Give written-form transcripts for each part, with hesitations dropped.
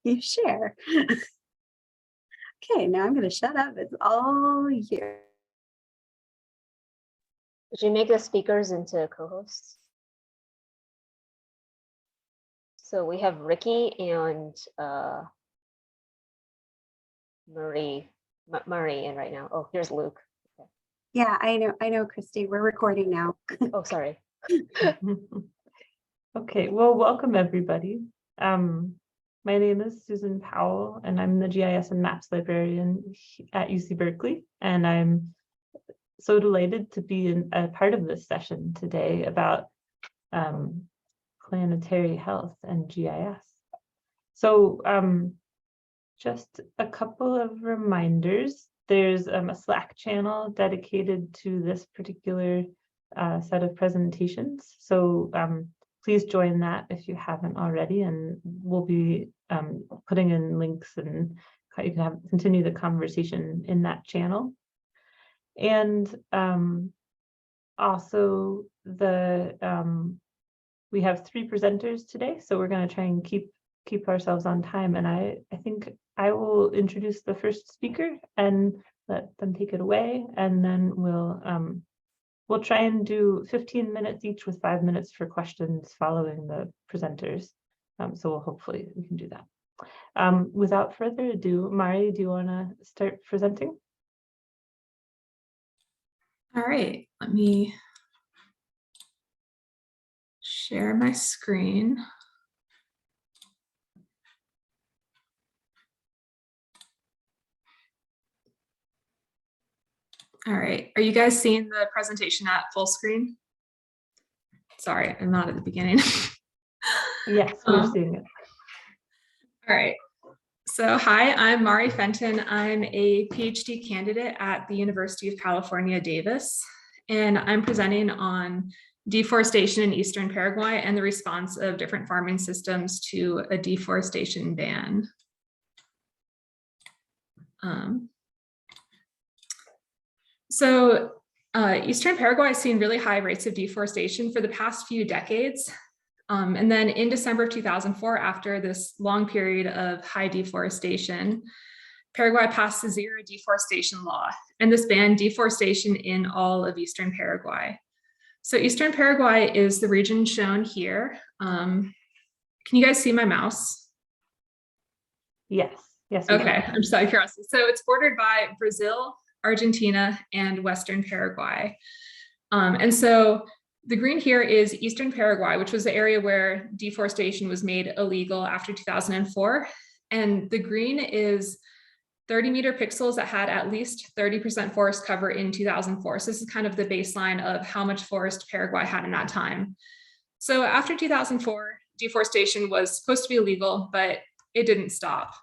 You share. Okay, now I'm going to shut up. It's all you. Did you make the speakers into co-hosts? So we have Ricky and Marie in right now. Oh, here's Luke. Okay. Yeah, I know, Christy. We're recording now. Oh, sorry. Okay, well, welcome everybody. My name is Susan Powell, and I'm the GIS and Maps librarian at UC Berkeley, and I'm so delighted to be a part of this session today about planetary health and GIS. So just a couple of reminders. There's a Slack channel dedicated to this particular set of presentations. So please join that if you haven't already, and we'll be putting in links, and you can continue the conversation in that channel. And also we have 3 presenters today, so we're going to try and keep ourselves on time. And I think I will introduce the first speaker and let them take it away, and then we'll try and do 15 minutes each with 5 minutes for questions following the presenters. So hopefully we can do that. Without further ado, Mari, do you want to start presenting? All right, let me share my screen. All right, are you guys seeing the presentation at full screen? Sorry, I'm not at the beginning. Yes, we're seeing it. All right, so hi, I'm Marieke Fenton. I'm a PhD candidate at the University of California, Davis, and I'm presenting on deforestation in Eastern Paraguay and the response of different farming systems to a deforestation ban. Eastern Paraguay has seen really high rates of deforestation for the past few decades. And then in December of 2004, after this long period of high deforestation, Paraguay passed the Zero Deforestation Law, and this banned deforestation in all of Eastern Paraguay. So Eastern Paraguay is the region shown here. Can you guys see my mouse? Yes. Okay, I'm just out of curiosity. So it's bordered by Brazil, Argentina, and Western Paraguay. And so the green here is Eastern Paraguay, which was the area where deforestation was made illegal after 2004. And the green is 30-meter pixels that had at least 30% forest cover in 2004. So this is kind of the baseline of how much forest Paraguay had in that time. So after 2004, deforestation was supposed to be illegal, but it didn't stop.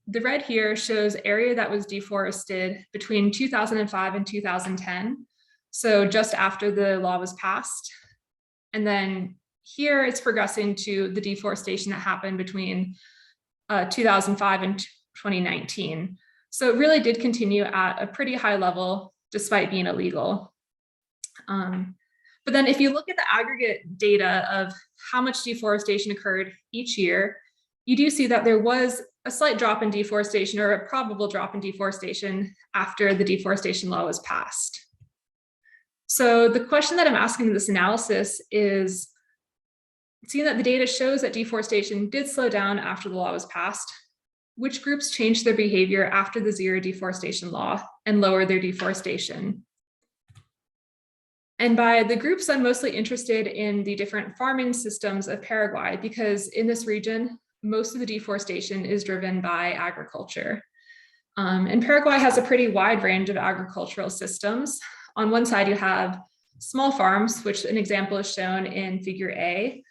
The red here shows area that was deforested between 2005 and 2010. So just after the law was passed. And then here it's progressing to the deforestation that happened between 2005 and 2019. So it really did continue at a pretty high level despite being illegal. But then if you look at the aggregate data of how much deforestation occurred each year, you do see that there was a slight drop in deforestation, or a probable drop in deforestation, after the deforestation law was passed. So the question that I'm asking in this analysis is, seeing that the data shows that deforestation did slow down after the law was passed, which groups changed their behavior after the Zero Deforestation Law and lowered their deforestation? And by the groups, I'm mostly interested in the different farming systems of Paraguay, because in this region, most of the deforestation is driven by agriculture. And Paraguay has a pretty wide range of agricultural systems. On one side, you have small farms, which an example is shown in figure A.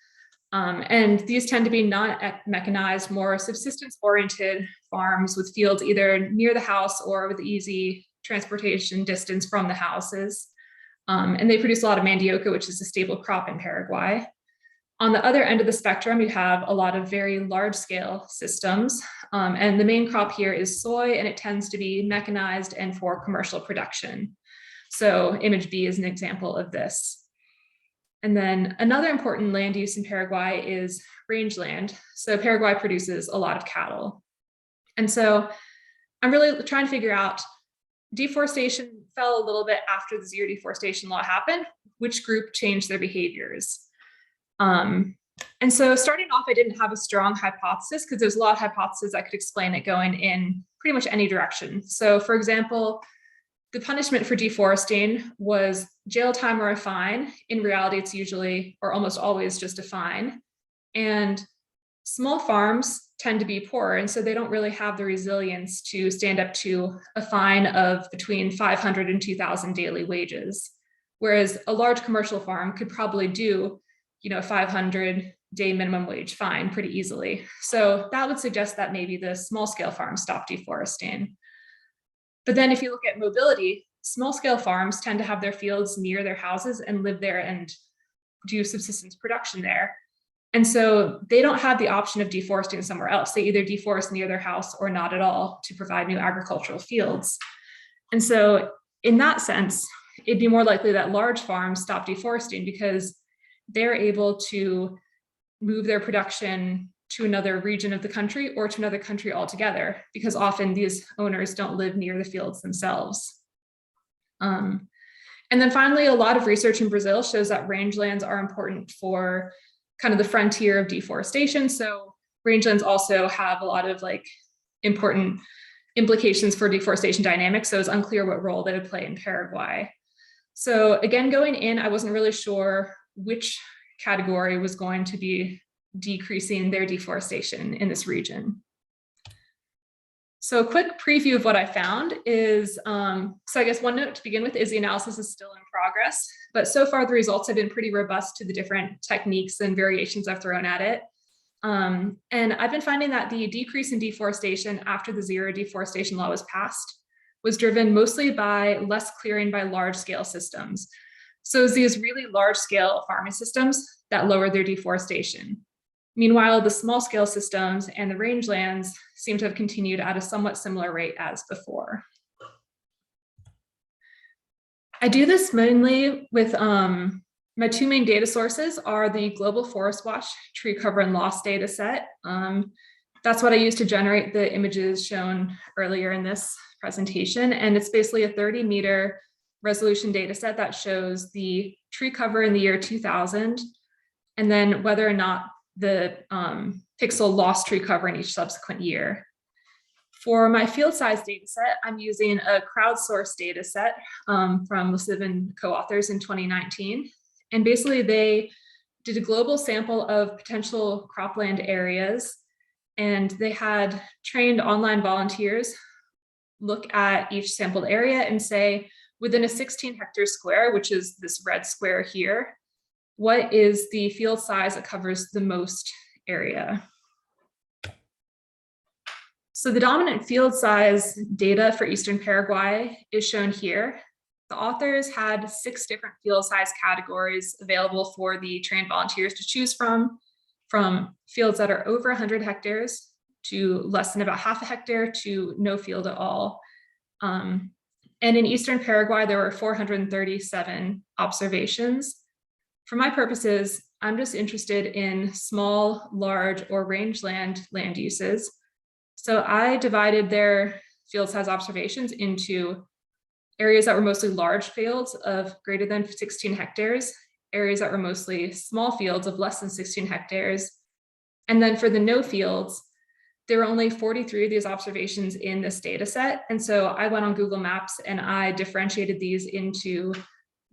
And these tend to be not mechanized, more subsistence-oriented farms with fields either near the house or with easy transportation distance from the houses. And they produce a lot of mandioca, which is a staple crop in Paraguay. On the other end of the spectrum, you have a lot of very large-scale systems. And the main crop here is soy, and it tends to be mechanized and for commercial production. So image B is an example of this. And then another important land use in Paraguay is rangeland. So Paraguay produces a lot of cattle. And so I'm really trying to figure out, deforestation fell a little bit after the Zero Deforestation Law happened. Which group changed their behaviors? And so starting off, I didn't have a strong hypothesis because there's a lot of hypotheses that could explain it going in pretty much any direction. So for example, the punishment for deforesting was jail time or a fine. In reality, it's usually or almost always just a fine. And small farms tend to be poor, and so they don't really have the resilience to stand up to a fine of between 500 and 2,000 daily wages. Whereas a large commercial farm could probably do, 500-day minimum wage fine pretty easily. So that would suggest that maybe the small scale farms stop deforesting. But then if you look at mobility, small scale farms tend to have their fields near their houses and live there and do subsistence production there. And so they don't have the option of deforesting somewhere else. They either deforest near their house or not at all to provide new agricultural fields. And so in that sense, it'd be more likely that large farms stop deforesting because they're able to move their production to another region of the country or to another country altogether, because often these owners don't live near the fields themselves. And then finally, a lot of research in Brazil shows that rangelands are important for kind of the frontier of deforestation. So rangelands also have a lot of important implications for deforestation dynamics. So it's unclear what role they would play in Paraguay. So again, going in, I wasn't really sure which category was going to be decreasing their deforestation in this region. So a quick preview of what I found is, so I guess one note to begin with is the analysis is still in progress, but so far the results have been pretty robust to the different techniques and variations I've thrown at it. And I've been finding that the decrease in deforestation after the Zero Deforestation Law was passed was driven mostly by less clearing by large scale systems. So it's these really large scale farming systems that lowered their deforestation. Meanwhile, the small scale systems and the rangelands seem to have continued at a somewhat similar rate as before. I do this mainly with my two main data sources are the Global Forest Watch Tree Cover and Loss data set. That's what I use to generate the images shown earlier in this presentation. And it's basically a 30-meter resolution data set that shows the tree cover in the year 2000, and then whether or not the pixel lost tree cover in each subsequent year. For my field size data set, I'm using a crowdsourced data set from Lisiv and co-authors in 2019. And basically they did a global sample of potential cropland areas, and they had trained online volunteers look at each sampled area and say, within a 16-hectare square, which is this red square here, what is the field size that covers the most area? So the dominant field size data for Eastern Paraguay is shown here. The authors had 6 different field size categories available for the trained volunteers to choose from fields that are over 100 hectares to less than about half a hectare to no field at all. And in Eastern Paraguay, there were 437 observations. For my purposes, I'm just interested in small, large, or rangeland land uses. So I divided their field size observations into areas that were mostly large fields of greater than 16 hectares, areas that were mostly small fields of less than 16 hectares. And then for the no fields, there were only 43 of these observations in this data set. And so I went on Google Maps and I differentiated these into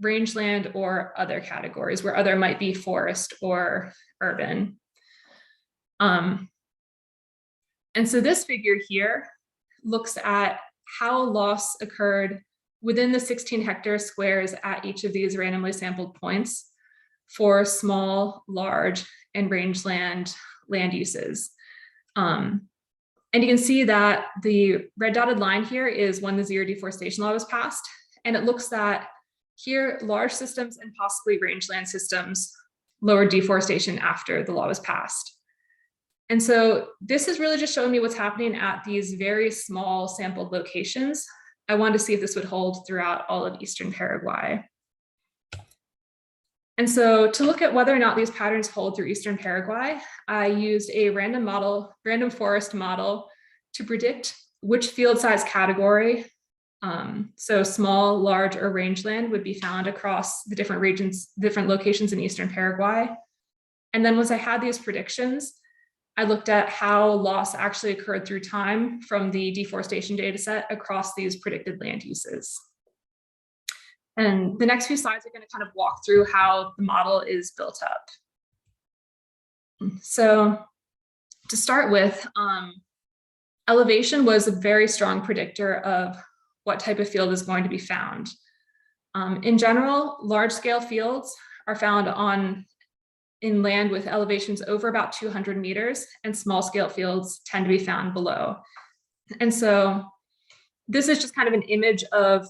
rangeland or other categories, where other might be forest or urban. And so this figure here looks at how loss occurred within the 16 hectare squares at each of these randomly sampled points for small, large, and rangeland land uses. And you can see that the red dotted line here is when the Zero Deforestation Law was passed. And it looks that here, large systems and possibly rangeland systems lowered deforestation after the law was passed. And so this is really just showing me what's happening at these very small sampled locations. I wanted to see if this would hold throughout all of Eastern Paraguay. And so to look at whether or not these patterns hold through Eastern Paraguay, I used a random forest model to predict which field size category, so small, large, or rangeland, would be found across the different regions, different locations in Eastern Paraguay. And then once I had these predictions, I looked at how loss actually occurred through time from the deforestation data set across these predicted land uses. And the next few slides are going to kind of walk through how the model is built up. So to start with, elevation was a very strong predictor of what type of field is going to be found. In general, large-scale fields are found in land with elevations over about 200 meters, and small-scale fields tend to be found below. And so this is just kind of an image of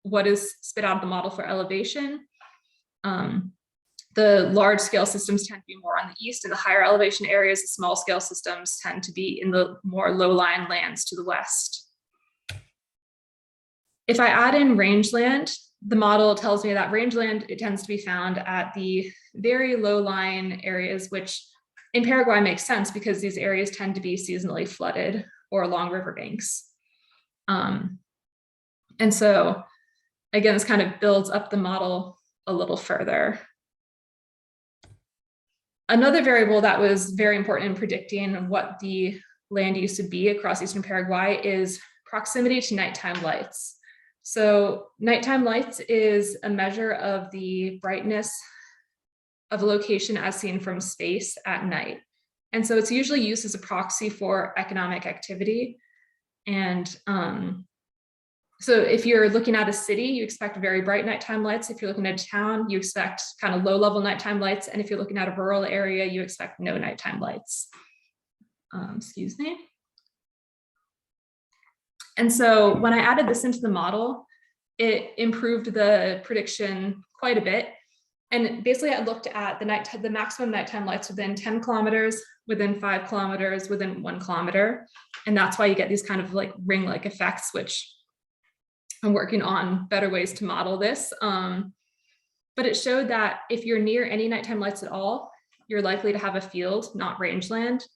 what is spit out of the model for elevation. The large scale systems tend to be more on the east in the higher elevation areas. The small scale systems tend to be in the more low-lying lands to the west. If I add in rangeland, the model tells me that rangeland, it tends to be found at the very low-lying areas, which in Paraguay makes sense because these areas tend to be seasonally flooded or along riverbanks. And so again, this kind of builds up the model a little further. Another variable that was very important in predicting what the land use would be across Eastern Paraguay is proximity to nighttime lights. So nighttime lights is a measure of the brightness of a location as seen from space at night. And so it's usually used as a proxy for economic activity. And so if you're looking at a city, you expect very bright nighttime lights. If you're looking at a town, you expect kind of low-level nighttime lights. And if you're looking at a rural area, you expect no nighttime lights. Excuse me. And so when I added this into the model, it improved the prediction quite a bit. And basically I looked at the maximum nighttime lights within 10 kilometers, within 5 kilometers, within 1 kilometer. And that's why you get these kind of like ring-like effects, which I'm working on better ways to model this. But it showed that if you're near any nighttime lights at all, you're likely to have a field, not rangeland.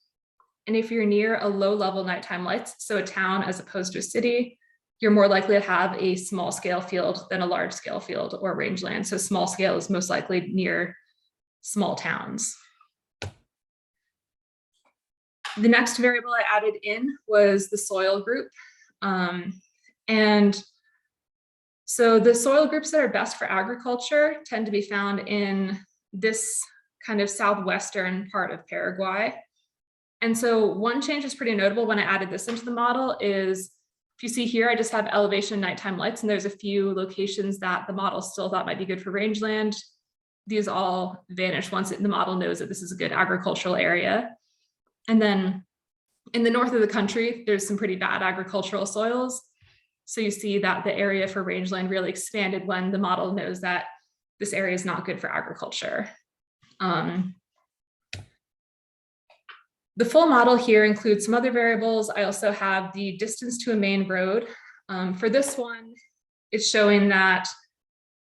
And if you're near a low-level nighttime lights, so a town as opposed to a city, you're more likely to have a small-scale field than a large-scale field or rangeland. So small scale is most likely near small towns. The next variable I added in was the soil group. And so the soil groups that are best for agriculture tend to be found in this kind of southwestern part of Paraguay. And so one change is pretty notable when I added this into the model is, if you see here, I just have elevation and nighttime lights, and there's a few locations that the model still thought might be good for rangeland. These all vanish once the model knows that this is a good agricultural area. And then in the north of the country, there's some pretty bad agricultural soils. So you see that the area for rangeland really expanded when the model knows that this area is not good for agriculture. The full model here includes some other variables. I also have the distance to a main road. For this one, it's showing that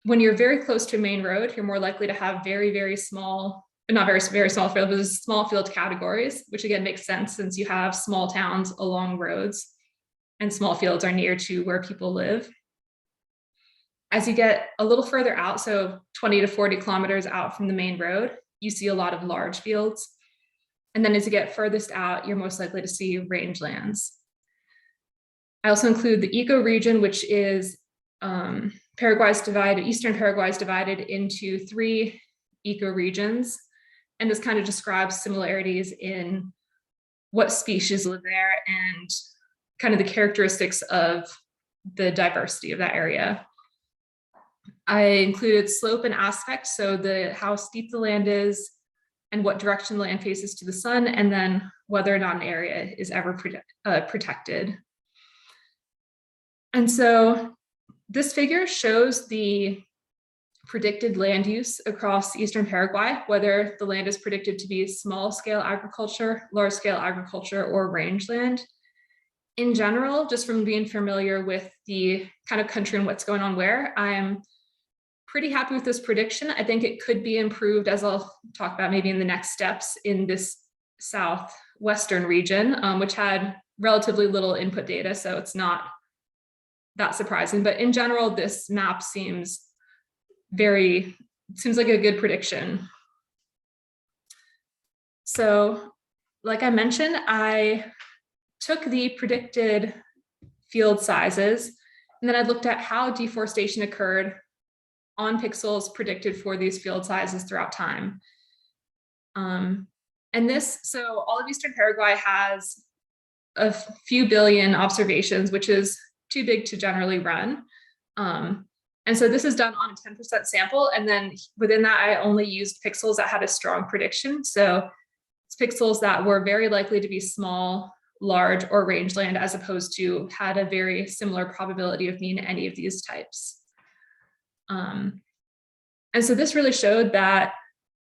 when you're very close to a main road, you're more likely to have very, very small, not very, very small field, but small field categories, which again makes sense since you have small towns along roads and small fields are near to where people live. As you get a little further out, so 20 to 40 kilometers out from the main road, you see a lot of large fields. And then as you get furthest out, you're most likely to see rangelands. I also include the ecoregion, which is Eastern Paraguay is divided into 3 ecoregions. And this kind of describes similarities in what species live there and kind of the characteristics of the diversity of that area. I included slope and aspect, so how steep the land is and what direction the land faces to the sun, and then whether or not an area is ever protected. And so this figure shows the predicted land use across Eastern Paraguay, whether the land is predicted to be small scale agriculture, large scale agriculture, or rangeland. In general, just from being familiar with the kind of country and what's going on where, I'm pretty happy with this prediction. I think it could be improved, as I'll talk about maybe in the next steps, in this southwestern region, which had relatively little input data, so it's not that surprising. But in general, this map seems like a good prediction. So, like I mentioned, I took the predicted field sizes, and then I looked at how deforestation occurred on pixels predicted for these field sizes throughout time. So all of Eastern Paraguay has a few billion observations, which is too big to generally run. And so this is done on a 10% sample. And then within that, I only used pixels that had a strong prediction. So it's pixels that were very likely to be small, large, or rangeland, as opposed to had a very similar probability of being any of these types. And so this really showed that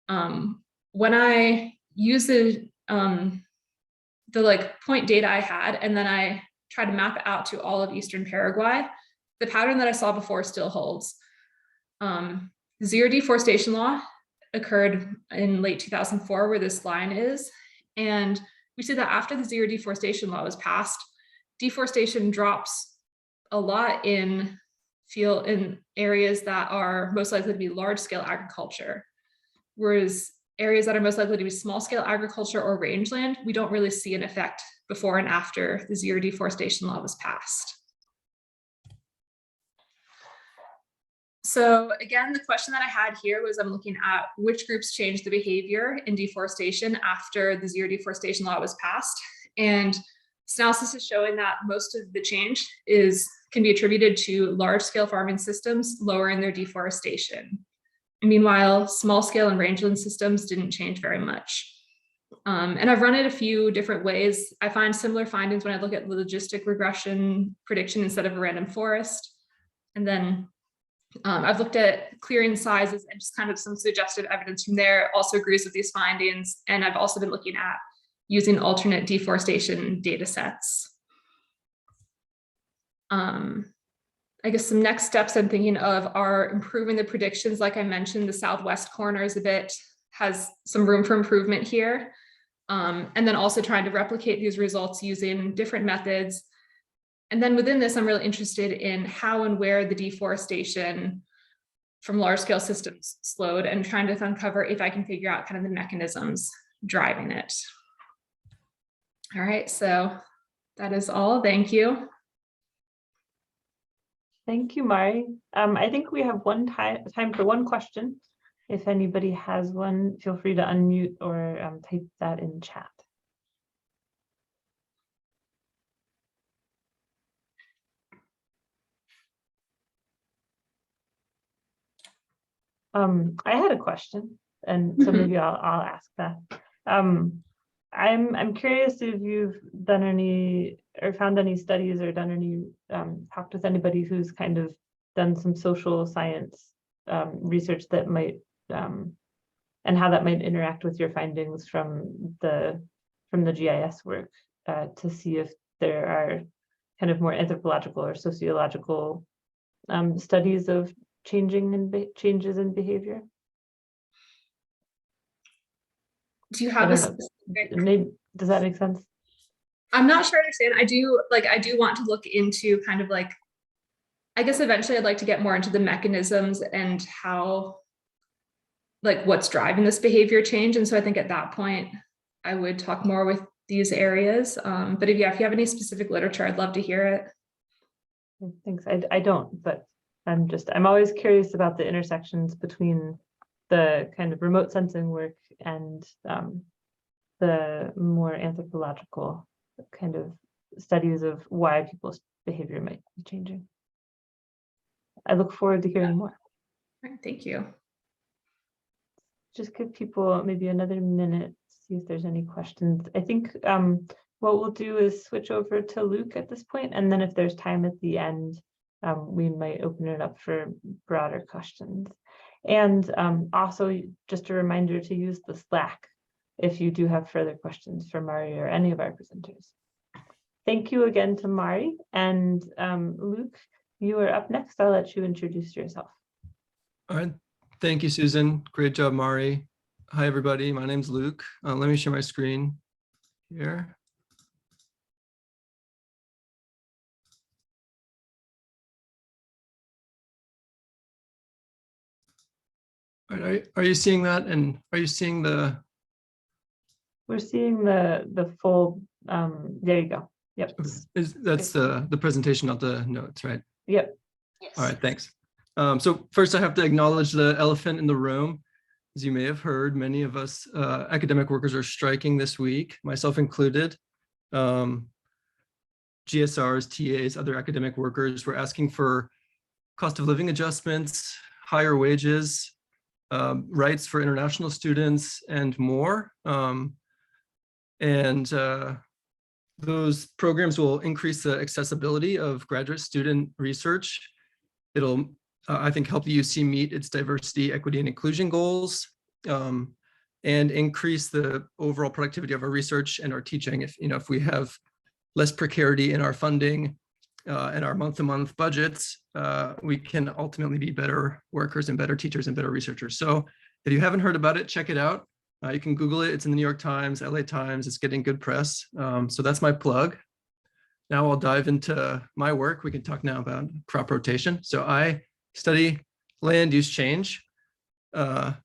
when I use the point data I had, and then I try to map it out to all of Eastern Paraguay, the pattern that I saw before still holds. Zero Deforestation Law occurred in late 2004, where this line is. And we see that after the Zero Deforestation Law was passed, deforestation drops a lot in areas that are most likely to be large-scale agriculture. Whereas areas that are most likely to be small-scale agriculture or rangeland, we don't really see an effect before and after the Zero Deforestation Law was passed. So again, the question that I had here was, I'm looking at which groups changed the behavior in deforestation after the Zero Deforestation Law was passed. And this analysis is showing that most of the change can be attributed to large-scale farming systems lowering their deforestation. Meanwhile, small-scale and rangeland systems didn't change very much. And I've run it a few different ways. I find similar findings when I look at logistic regression prediction instead of a random forest. And then I've looked at clearing sizes, and just kind of some suggested evidence from there also agrees with these findings. And I've also been looking at using alternate deforestation data sets. I guess some next steps I'm thinking of are improving the predictions. Like I mentioned, the southwest corner has some room for improvement here. And then also trying to replicate these results using different methods. And then within this, I'm really interested in how and where the deforestation from large scale systems slowed, and trying to uncover if I can figure out kind of the mechanisms driving it. All right, so that is all. Thank you. Thank you, Mari. I think we have time for one question. If anybody has one, feel free to unmute or type that in chat. I had a question, and so maybe I'll ask that. I'm curious if you've done any or found any studies or done any talked with anybody who's kind of done some social science research that might and how that might interact with your findings from the GIS work to see if there are kind of more anthropological or sociological studies of changes in behavior. Do you have a specific? Maybe, does that make sense? I'm not sure I understand. I do want to look into kind of like, I guess eventually I'd like to get more into the mechanisms and how, like, what's driving this behavior change. And so I think at that point, I would talk more with these areas. But if you have any specific literature, I'd love to hear it. Thanks. I don't, but I'm always curious about the intersections between the kind of remote sensing work and the more anthropological kind of studies of why people's behavior might be changing. I look forward to hearing more. All right, thank you. Just give people maybe another minute to see if there's any questions. I think what we'll do is switch over to Luke at this point, and then if there's time at the end, we might open it up for broader questions. And also just a reminder to use the Slack if you do have further questions for Mari or any of our presenters. Thank you again to Mari, and Luke, you are up next. I'll let you introduce yourself. All right. Thank you, Susan. Great job, Mari. Hi, everybody. My name's Luke. Let me share my screen here. All right, are you seeing that? And are you seeing the? We're seeing the full, there you go. Yep. That's the presentation, not the notes, right? Yep. Yes. All right, thanks. So first I have to acknowledge the elephant in the room. As you may have heard, many of us academic workers are striking this week, myself included. GSRs, TAs, other academic workers were asking for cost of living adjustments, higher wages, rights for international students, and more. Those programs will increase the accessibility of graduate student research. It'll, I think, help the UC meet its diversity, equity, and inclusion goals, and increase the overall productivity of our research and our teaching. If we have less precarity in our funding and our month-to-month budgets, we can ultimately be better workers and better teachers and better researchers. So if you haven't heard about it, check it out. You can Google it. It's in the New York Times, LA Times. It's getting good press. So that's my plug. Now I'll dive into my work. We can talk now about crop rotation. So I study land use change. And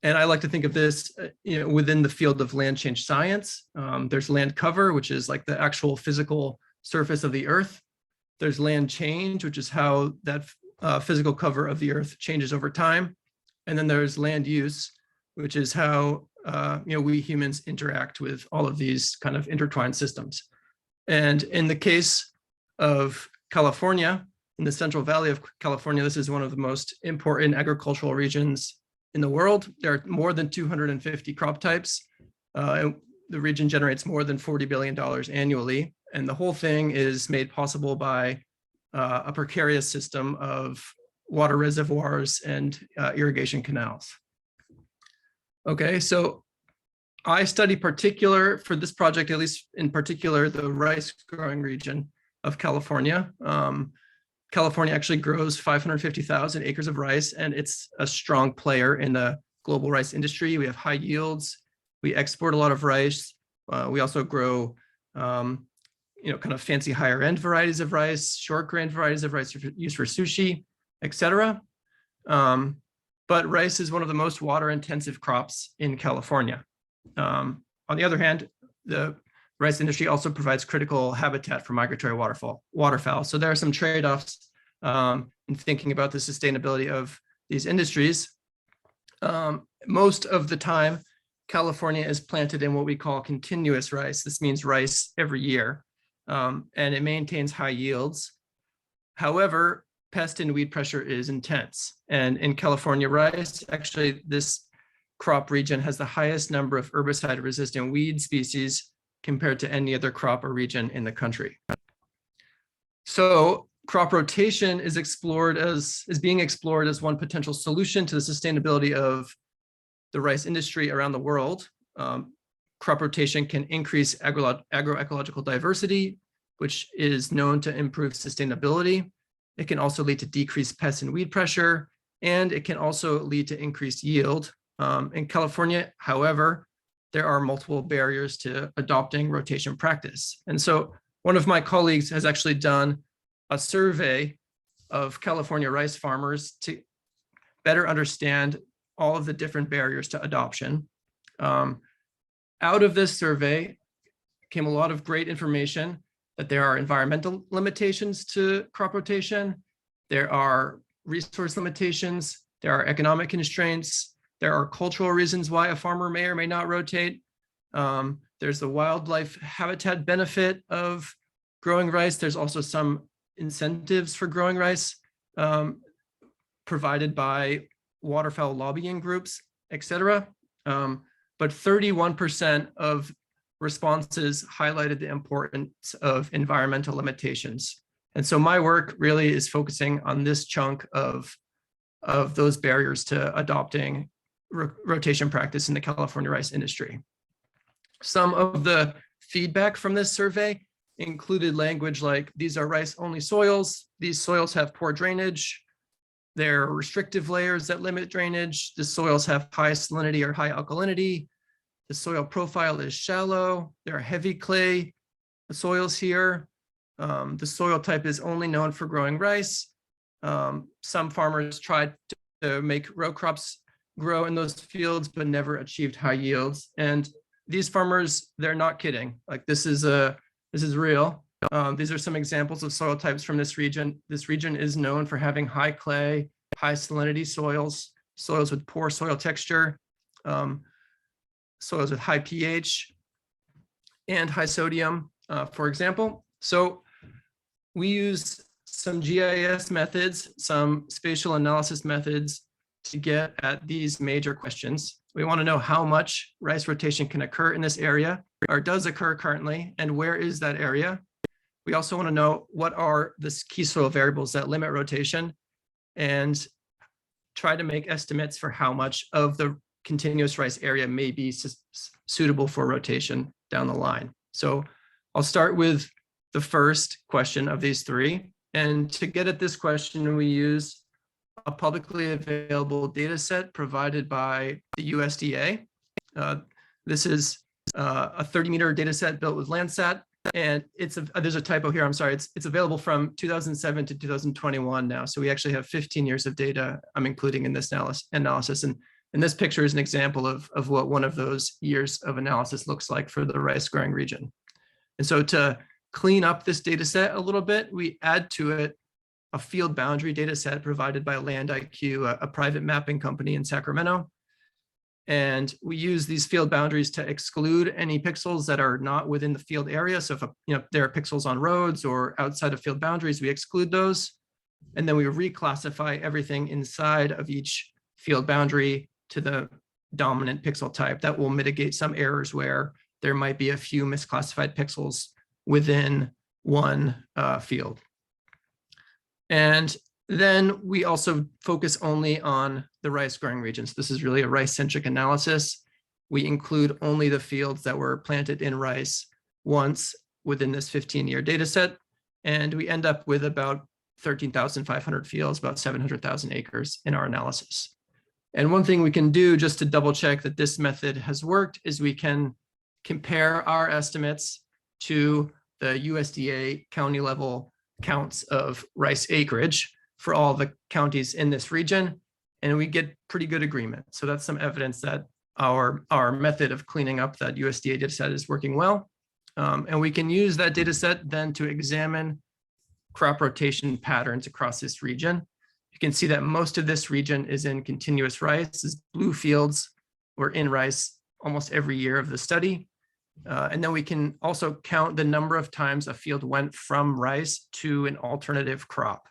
I like to think of this within the field of land change science. There's land cover, which is like the actual physical surface of the earth. There's land change, which is how that physical cover of the earth changes over time. And then there's land use, which is how we humans interact with all of these kind of intertwined systems. And in the case of California, in the Central Valley of California, this is one of the most important agricultural regions in the world. There are more than 250 crop types. And the region generates more than $40 billion annually. And the whole thing is made possible by a precarious system of water reservoirs and irrigation canals. Okay, so I study for this project, at least in particular, the rice growing region of California. California actually grows 550,000 acres of rice, and it's a strong player in the global rice industry. We have high yields. We export a lot of rice. We also grow, kind of fancy higher end varieties of rice, short grain varieties of rice used for sushi, etc. But rice is one of the most water intensive crops in California. On the other hand, the rice industry also provides critical habitat for migratory waterfowl. So there are some trade-offs in thinking about the sustainability of these industries. Most of the time, California is planted in what we call continuous rice. This means rice every year, and it maintains high yields. However, pest and weed pressure is intense. And in California rice, actually, this crop region has the highest number of herbicide-resistant weed species compared to any other crop or region in the country. So crop rotation is being explored as one potential solution to the sustainability of the rice industry around the world. Crop rotation can increase agroecological diversity, which is known to improve sustainability. It can also lead to decreased pest and weed pressure, and it can also lead to increased yield. In California, however, there are multiple barriers to adopting rotation practice. And so one of my colleagues has actually done a survey of California rice farmers to better understand all of the different barriers to adoption. Out of this survey came a lot of great information that there are environmental limitations to crop rotation, there are resource limitations, there are economic constraints, there are cultural reasons why a farmer may or may not rotate. There's the wildlife habitat benefit of growing rice. There's also some incentives for growing rice provided by waterfowl lobbying groups, etc. But 31% of responses highlighted the importance of environmental limitations. And so my work really is focusing on this chunk of those barriers to adopting rotation practice in the California rice industry. Some of the feedback from this survey included language like, these are rice-only soils, these soils have poor drainage, There are restrictive layers that limit drainage. The soils have high salinity or high alkalinity. The soil profile is shallow. There are heavy clay soils here. The soil type is only known for growing rice. Some farmers tried to make row crops grow in those fields, but never achieved high yields. And these farmers, they're not kidding. Like this is real. These are some examples of soil types from this region. This region is known for having high clay, high salinity soils, soils with poor soil texture, soils with high pH and high sodium, for example. So we use some GIS methods, some spatial analysis methods to get at these major questions. We want to know how much rice rotation can occur in this area, or does occur currently, and where is that area? We also want to know what are the key soil variables that limit rotation, and try to make estimates for how much of the continuous rice area may be suitable for rotation down the line. So I'll start with the first question of these three. And to get at this question, we use a publicly available data set provided by the USDA. This is a 30-meter data set built with Landsat. And there's a typo here, I'm sorry. It's available from 2007 to 2021 now. So we actually have 15 years of data I'm including in this analysis. And this picture is an example of what one of those years of analysis looks like for the rice growing region. And so to clean up this data set a little bit, we add to it a field boundary data set provided by LandIQ, a private mapping company in Sacramento. And we use these field boundaries to exclude any pixels that are not within the field area. So if there are pixels on roads or outside of field boundaries, we exclude those. And then we reclassify everything inside of each field boundary to the dominant pixel type. That will mitigate some errors where there might be a few misclassified pixels within one field. And then we also focus only on the rice growing regions. This is really a rice-centric analysis. We include only the fields that were planted in rice once within this 15-year data set. And we end up with about 13,500 fields, about 700,000 acres in our analysis. And one thing we can do just to double check that this method has worked is we can compare our estimates to the USDA county level counts of rice acreage for all the counties in this region, and we get pretty good agreement. So that's some evidence that our method of cleaning up that USDA data set is working well. And we can use that data set then to examine crop rotation patterns across this region. You can see that most of this region is in continuous rice. These blue fields were in rice almost every year of the study. And then we can also count the number of times a field went from rice to an alternative crop,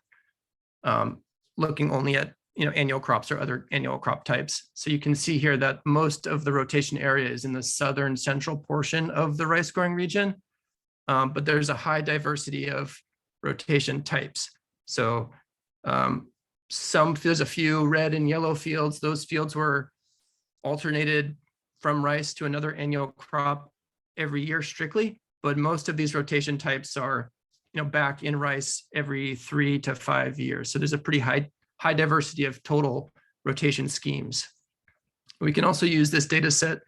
looking only at annual crops or other annual crop types. So you can see here that most of the rotation area is in the southern central portion of the rice growing region, but there's a high diversity of rotation types. So there's a few red and yellow fields. Those fields were alternated from rice to another annual crop every year strictly, but most of these rotation types are back in rice every 3 to 5 years. So there's a pretty high diversity of total rotation schemes. We can also use this data set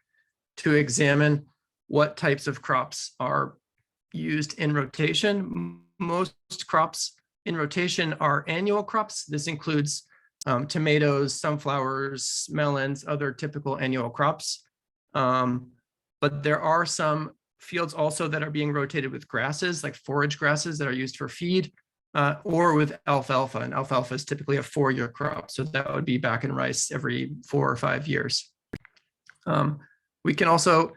to examine what types of crops are used in rotation. Most crops in rotation are annual crops. This includes tomatoes, sunflowers, melons, other typical annual crops. But there are some fields also that are being rotated with grasses, like forage grasses that are used for feed, or with alfalfa. And alfalfa is typically a 4-year crop. So that would be back in rice every 4 or 5 years. We can also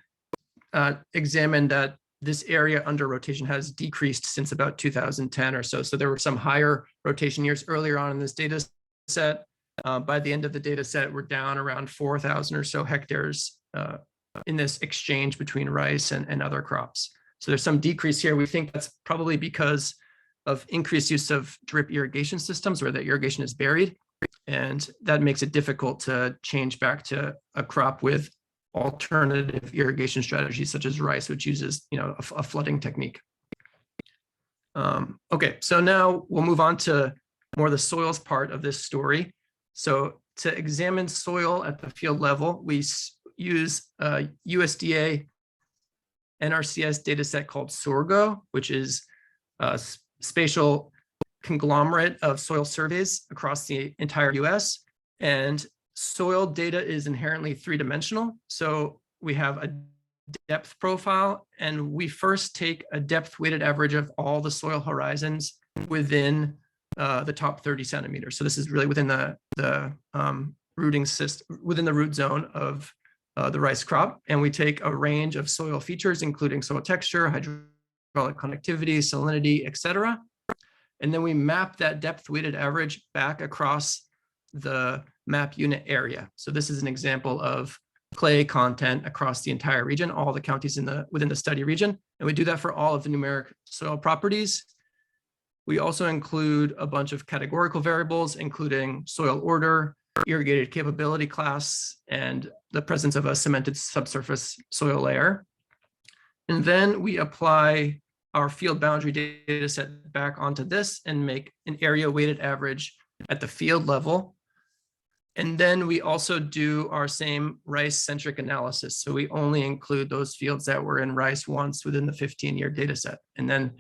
examine that this area under rotation has decreased since about 2010 or so. So there were some higher rotation years earlier on in this data set. By the end of the data set, we're down around 4,000 or so hectares in this exchange between rice and other crops. So there's some decrease here. We think that's probably because of increased use of drip irrigation systems where the irrigation is buried. And that makes it difficult to change back to a crop with alternative irrigation strategies such as rice, which uses a flooding technique. Okay, so now we'll move on to more the soils part of this story. So to examine soil at the field level, we use a USDA NRCS dataset called SORGO, which is a spatial conglomerate of soil surveys across the entire US. And soil data is inherently three-dimensional. So we have a depth profile, and we first take a depth weighted average of all the soil horizons within the top 30 centimeters. So this is really within the rooting system, within the root zone of the rice crop. And we take a range of soil features, including soil texture, hydraulic conductivity, salinity, etc. And then we map that depth weighted average back across the map unit area. So this is an example of clay content across the entire region, all the counties within the study region. And we do that for all of the numeric soil properties. We also include a bunch of categorical variables, including soil order, irrigated capability class, and the presence of a cemented subsurface soil layer. And then we apply our field boundary data set back onto this and make an area weighted average at the field level. And then we also do our same rice-centric analysis. So we only include those fields that were in rice once within the 15-year data set. And then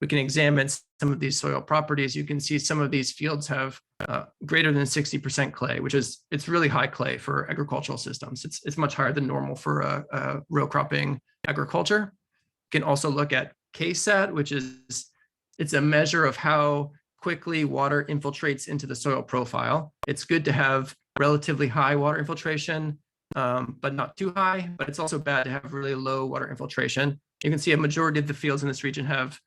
we can examine some of these soil properties. You can see some of these fields have greater than 60% clay, it's really high clay for agricultural systems. It's much higher than normal for a row cropping agriculture. You can also look at KSAT, it's a measure of how quickly water infiltrates into the soil profile. It's good to have relatively high water infiltration, but not too high, but it's also bad to have really low water infiltration. You can see a majority of the fields in this region have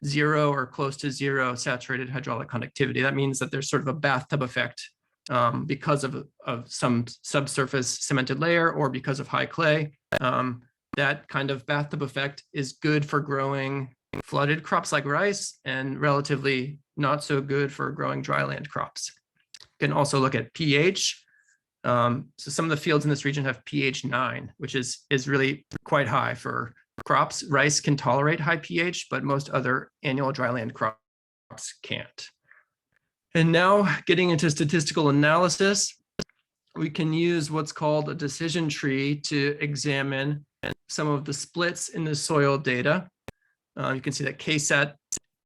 0 or close to 0 saturated hydraulic conductivity. That means that there's sort of a bathtub effect because of some subsurface cemented layer or because of high clay. That kind of bathtub effect is good for growing flooded crops like rice and relatively not so good for growing dryland crops. You can also look at pH. So some of the fields in this region have pH 9, which is really quite high for crops. Rice can tolerate high pH, but most other annual dryland crops can't. And now getting into statistical analysis, we can use what's called a decision tree to examine some of the splits in the soil data. You can see that KSAT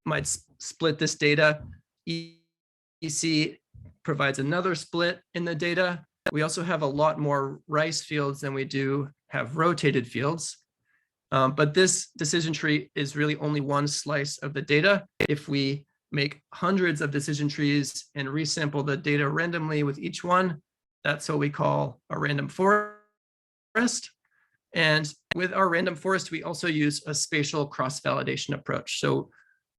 might split this data. EC provides another split in the data. We also have a lot more rice fields than we do have rotated fields. But this decision tree is really only one slice of the data. If we make hundreds of decision trees and resample the data randomly with each one, that's what we call a random forest. And with our random forest, we also use a spatial cross-validation approach. So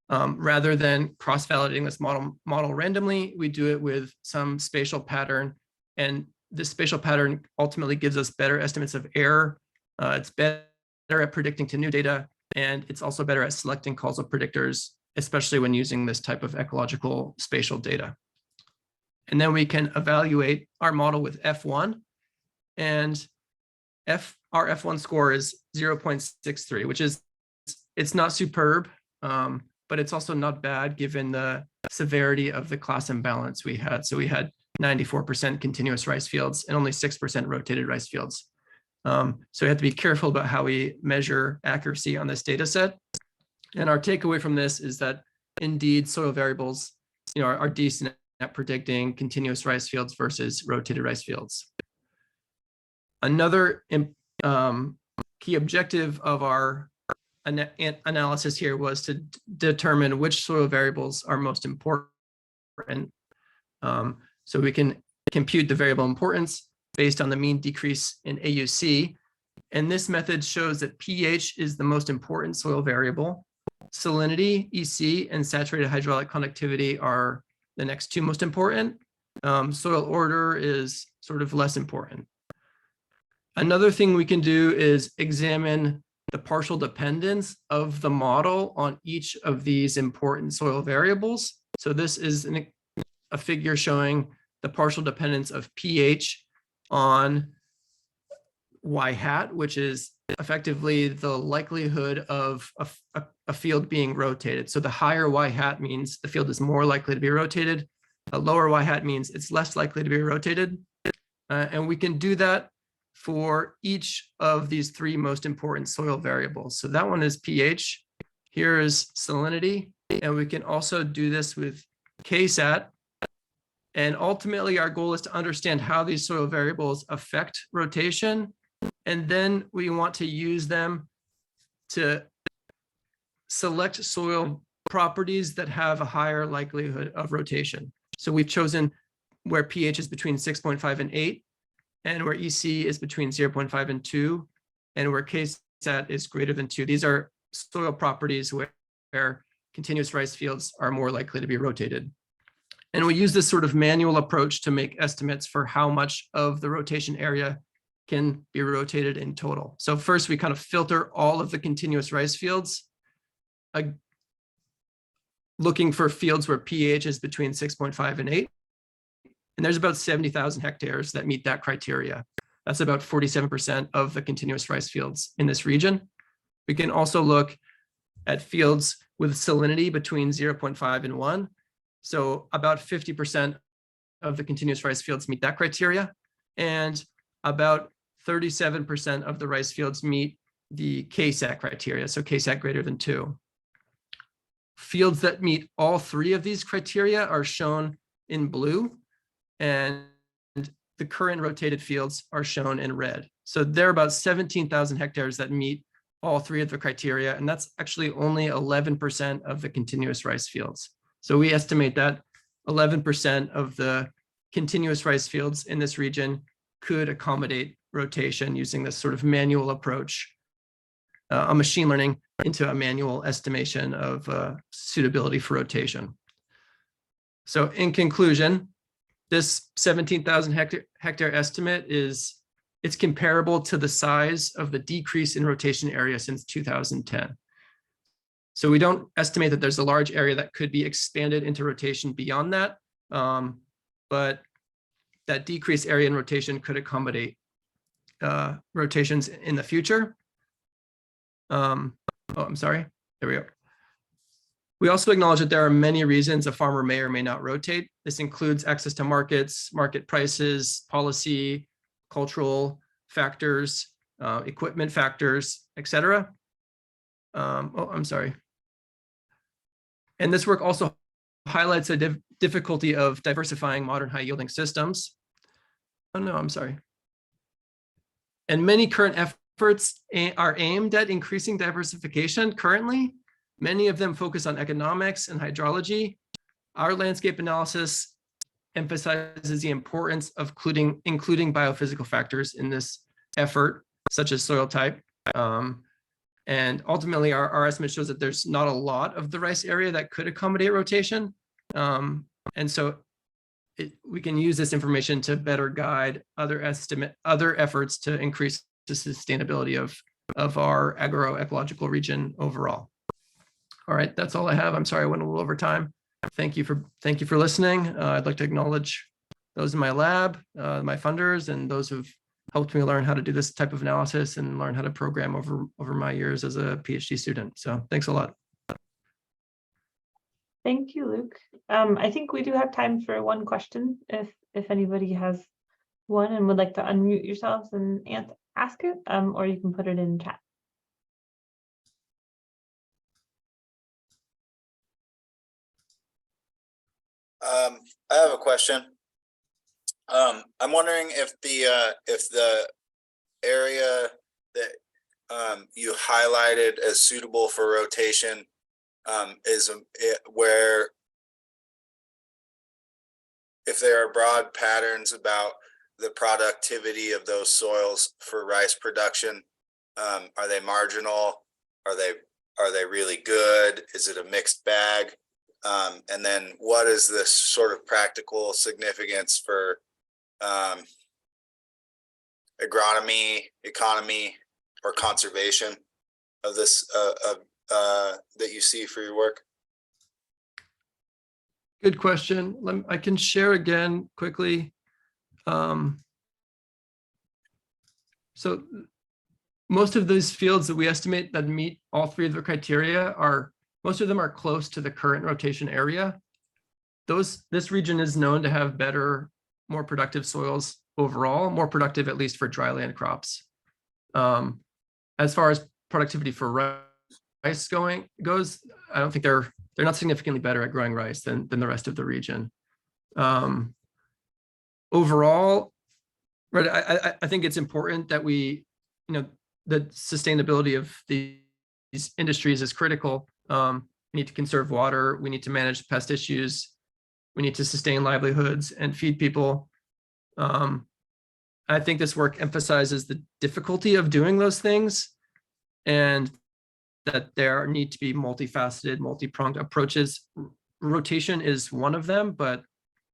rather than cross-validating this model randomly, we do it with some spatial pattern. And this spatial pattern ultimately gives us better estimates of error. It's better at predicting to new data, and it's also better at selecting causal predictors, especially when using this type of ecological spatial data. And then we can evaluate our model with F1, and our F1 score is 0.63, which it's not superb, but it's also not bad given the severity of the class imbalance we had. So we had 94% continuous rice fields and only 6% rotated rice fields. So we have to be careful about how we measure accuracy on this data set. And our takeaway from this is that indeed soil variables, are decent at predicting continuous rice fields versus rotated rice fields. Another key objective of our analysis here was to determine which soil variables are most important. So we can compute the variable importance based on the mean decrease in AUC. And this method shows that pH is the most important soil variable. Salinity, EC, and saturated hydraulic conductivity are the next two most important. Soil order is sort of less important. Another thing we can do is examine the partial dependence of the model on each of these important soil variables. So this is a figure showing the partial dependence of pH on Y hat, which is effectively the likelihood of a field being rotated. So the higher Y hat means the field is more likely to be rotated. A lower y hat means it's less likely to be rotated. And we can do that for each of these three most important soil variables. So that one is pH. Here is salinity. And we can also do this with KSAT. And ultimately, our goal is to understand how these soil variables affect rotation. And then we want to use them to select soil properties that have a higher likelihood of rotation. So we've chosen where pH is between 6.5 and 8, and where EC is between 0.5 and 2, and where KSAT is greater than 2. These are soil properties where continuous rice fields are more likely to be rotated. And we use this sort of manual approach to make estimates for how much of the rotation area can be rotated in total. So first, we kind of filter all of the continuous rice fields, looking for fields where pH is between 6.5 and 8. And there's about 70,000 hectares that meet that criteria. That's about 47% of the continuous rice fields in this region. We can also look at fields with salinity between 0.5 and 1. So about 50% of the continuous rice fields meet that criteria. And about 37% of the rice fields meet the KSAT criteria, so KSAT greater than 2. Fields that meet all three of these criteria are shown in blue, and the current rotated fields are shown in red. So there are about 17,000 hectares that meet all three of the criteria, and that's actually only 11% of the continuous rice fields. So we estimate that 11% of the continuous rice fields in this region could accommodate rotation using this sort of manual approach, a machine learning into a manual estimation of suitability for rotation. So in conclusion, this 17,000 hectare estimate it's comparable to the size of the decrease in rotation area since 2010. So we don't estimate that there's a large area that could be expanded into rotation beyond that, but that decreased area in rotation could accommodate rotations in the future. Oh, I'm sorry. There we go. We also acknowledge that there are many reasons a farmer may or may not rotate. This includes access to markets, market prices, policy, cultural factors, equipment factors, etc. Oh, I'm sorry. And this work also highlights the difficulty of diversifying modern high-yielding systems. Oh no, I'm sorry. And many current efforts are aimed at increasing diversification currently. Many of them focus on economics and hydrology. Our landscape analysis emphasizes the importance of including biophysical factors in this effort, such as soil type. And ultimately, our estimate shows that there's not a lot of the rice area that could accommodate rotation. And so we can use this information to better guide other efforts to increase the sustainability of our agroecological region overall. All right, that's all I have. I'm sorry I went a little over time. Thank you for listening. I'd like to acknowledge those in my lab, my funders, and those who've helped me learn how to do this type of analysis and learn how to program over my years as a PhD student. So thanks a lot. Thank you, Luke. I think we do have time for one question if anybody has one and would like to unmute yourselves and ask it, or you can put it in chat. I have a question. I'm wondering if the area that you highlighted as suitable for rotation is where, if there are broad patterns about the productivity of those soils for rice production, are they marginal? Are they really good? Is it a mixed bag? And then what is this sort of practical significance for agronomy, economy, or conservation of this that you see for your work? Good question. I can share again quickly. So most of those fields that we estimate that meet all three of the criteria most of them are close to the current rotation area. this region is known to have better, more productive soils overall, more productive at least for dryland crops. As far as productivity for rice goes, I don't think they're not significantly better at growing rice than the rest of the region. Overall, right, I think it's important that we, the sustainability of these industries is critical. We need to conserve water. We need to manage pest issues. We need to sustain livelihoods and feed people. I think this work emphasizes the difficulty of doing those things, and that there need to be multifaceted, multi-pronged approaches. Rotation is one of them, but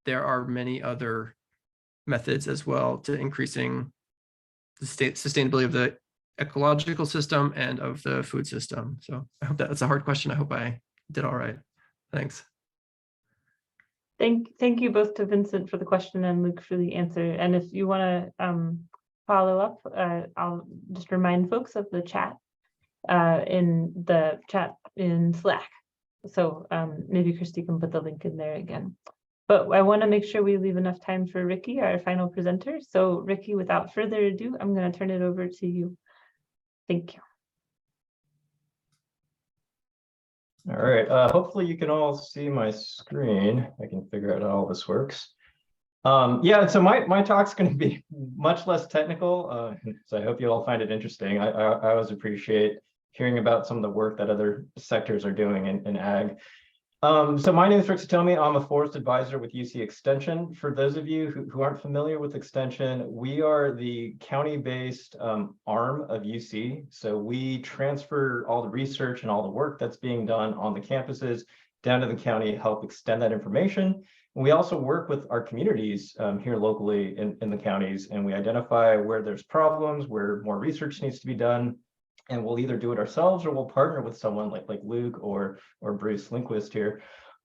there are many other methods as well to increasing the sustainability of the ecological system and of the food system. So I hope that's a hard question. I hope I did all right. Thanks. Thank you both to Vincent for the question and Luke for the answer. And if you want to follow up, I'll just remind folks of the chat in the chat in Slack. So maybe Christy can put the link in there again. But I want to make sure we leave enough time for Ricky, our final presenter. So Ricky, without further ado, I'm going to turn it over to you. Thank you. All right, hopefully you can all see my screen. I can figure out how all this works. Yeah, so my talk's going to be much less technical, so I hope you all find it interesting. I always appreciate hearing about some of the work that other sectors are doing in ag. So my name is Rick Satomi. I'm a forest advisor with UC Extension. For those of you who aren't familiar with Extension, we are the county-based arm of UC. So we transfer all the research and all the work that's being done on the campuses down to the county, help extend that information. And we also work with our communities here locally in the counties, and we identify where there's problems, where more research needs to be done. And we'll either do it ourselves or we'll partner with someone like Luke or Bruce Lindquist here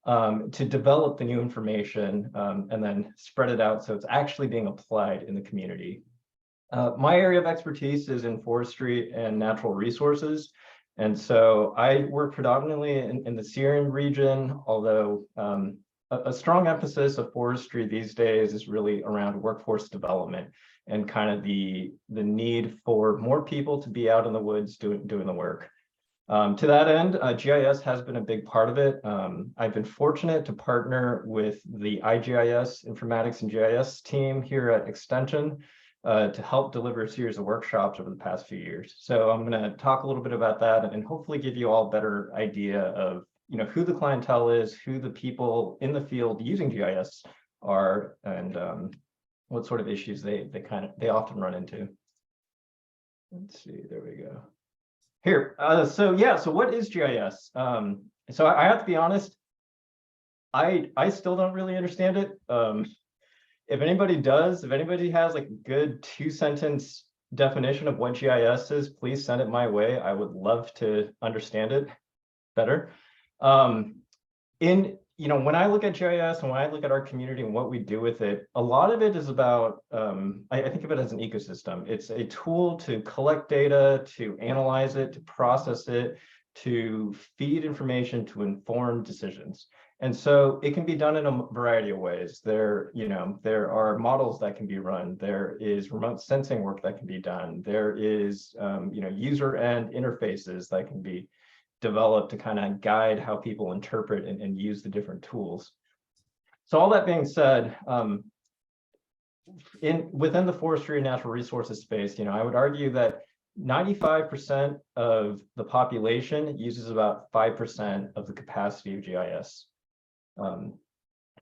to develop the new information and then spread it out so it's actually being applied in the community. My area of expertise is in forestry and natural resources. And so I work predominantly in the Sierran region, although a strong emphasis of forestry these days is really around workforce development and kind of the need for more people to be out in the woods doing the work. To that end, GIS has been a big part of it. I've been fortunate to partner with the IGIS Informatics and GIS team here at Extension to help deliver a series of workshops over the past few years. So I'm going to talk a little bit about that and hopefully give you all a better idea of who the clientele is, who the people in the field using GIS are, and what sort of issues they often run into. Let's see, there we go. Here, so what is GIS? So I have to be honest, I still don't really understand it. If anybody has like a good 2-sentence definition of what GIS is, please send it my way. I would love to understand it better. When I look at GIS and when I look at our community and what we do with it, a lot of it is about, I think of it as an ecosystem. It's a tool to collect data, to analyze it, to process it, to feed information, to inform decisions. And so it can be done in a variety of ways. There are models that can be run. There is remote sensing work that can be done. There is, user end interfaces that can be developed to kind of guide how people interpret and use the different tools. So all that being said, within the forestry and natural resources space, I would argue that 95% of the population uses about 5% of the capacity of GIS.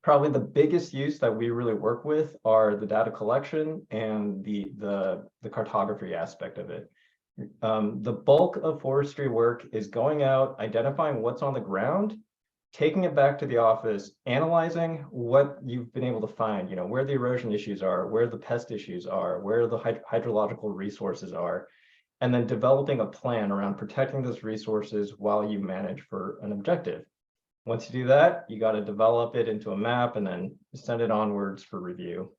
Probably the biggest use that we really work with are the data collection and the cartography aspect of it. The bulk of forestry work is going out, identifying what's on the ground, taking it back to the office, analyzing what you've been able to find, where the erosion issues are, where the pest issues are, where the hydrological resources are, and then developing a plan around protecting those resources while you manage for an objective. Once you do that, you got to develop it into a map and then send it onwards for review.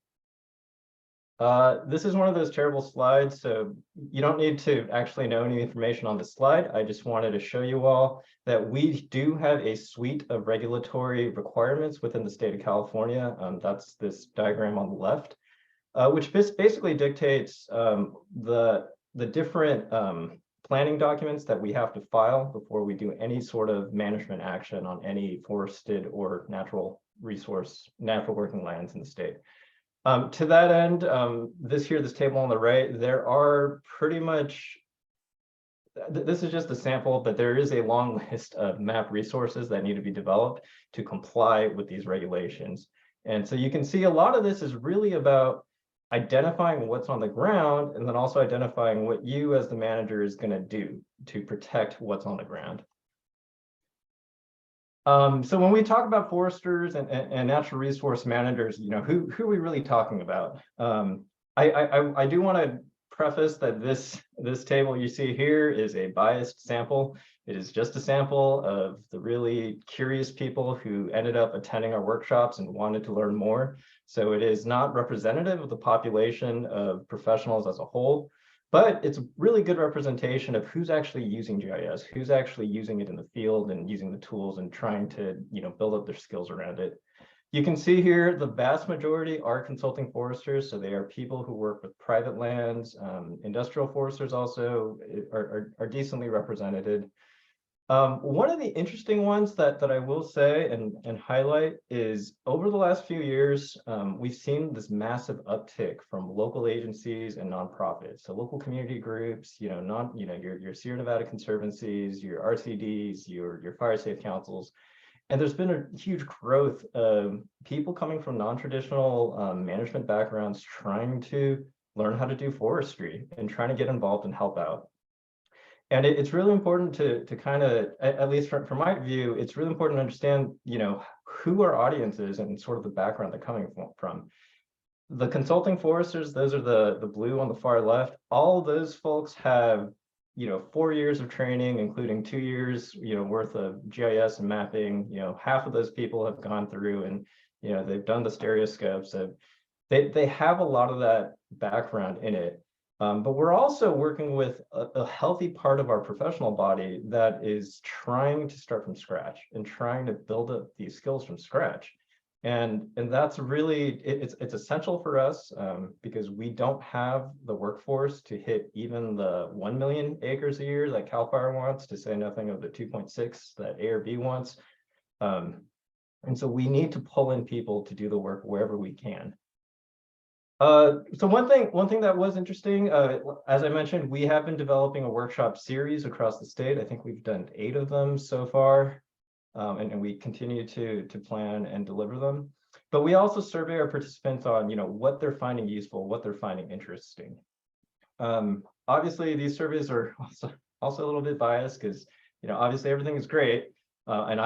This is one of those terrible slides, so you don't need to actually know any information on the slide. I just wanted to show you all that we do have a suite of regulatory requirements within the state of California. That's this diagram on the left, which basically dictates the different planning documents that we have to file before we do any sort of management action on any forested or natural working lands in the state. To that end, this table on the right, there are pretty much, this is just a sample, but there is a long list of map resources that need to be developed to comply with these regulations. And so you can see a lot of this is really about identifying what's on the ground and then also identifying what you as the manager is going to do to protect what's on the ground. So when we talk about foresters and natural resource managers, you know, who are we really talking about? I do want to preface that this table you see here is a biased sample. It is just a sample of the really curious people who ended up attending our workshops and wanted to learn more. So it is not representative of the population of professionals as a whole. But it's a really good representation of who's actually using GIS, who's actually using it in the field and using the tools and trying to, you know, build up their skills around it. You can see here the vast majority are consulting foresters, so they are people who work with private lands. Industrial foresters also are decently represented. One of the interesting ones that I will say and highlight is over the last few years, we've seen this massive uptick from local agencies and nonprofits. So local community groups, you know, your Sierra Nevada Conservancies, your RCDs, your fire safe councils. And there's been a huge growth of people coming from non-traditional management backgrounds trying to learn how to do forestry and trying to get involved and help out. And it's really important to kind of, at least from my view, it's really important to understand, you know, who our audience is and sort of the background they're coming from. The consulting foresters, those are the blue on the far left. All those folks have, you know, 4 years of training, including 2 years, you know, worth of GIS and mapping. You know, half of those people have gone through and, you know, they've done the stereoscopes. So they have a lot of that background in it. But we're also working with a healthy part of our professional body that is trying to start from scratch and trying to build up these skills from scratch. And that's really, it's essential for us because we don't have the workforce to hit even the 1 million acres a year that CAL FIRE wants, to say nothing of the 2.6 that ARB wants. And so we need to pull in people to do the work wherever we can. So one thing that was interesting, as I mentioned, we have been developing a workshop series across the state. I think we've done 8 of them so far, and we continue to plan and deliver them. But we also survey our participants on, you know, what they're finding useful, what they're finding interesting. Obviously, these surveys are also a little bit biased because, you know, obviously everything is great. And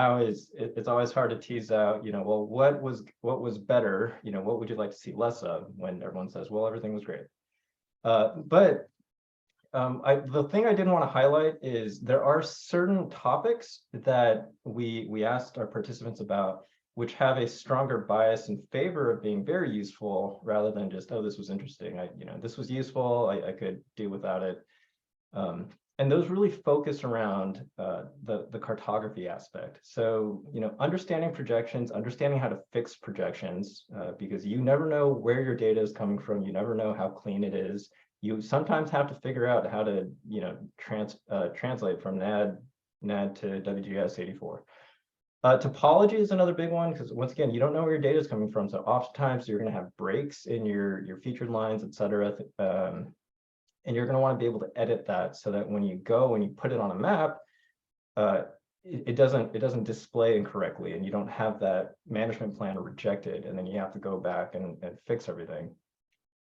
it's always hard to tease out, you know, well, what was better, you know, what would you like to see less of when everyone says, well, everything was great. But the thing I didn't want to highlight is there are certain topics that we asked our participants about, which have a stronger bias in favor of being very useful rather than just, oh, this was interesting. You know, this was useful. I could do without it. And those really focus around the cartography aspect. So, you know, understanding projections, understanding how to fix projections, because you never know where your data is coming from. You never know how clean it is. You sometimes have to figure out how to, you know, translate from NAD to WGS 84. Topology is another big one because once again, you don't know where your data is coming from. So oftentimes you're going to have breaks in your featured lines, et cetera. And you're going to want to be able to edit that so that when you go and you put it on a map, it doesn't display incorrectly and you don't have that management plan rejected and then you have to go back and fix everything.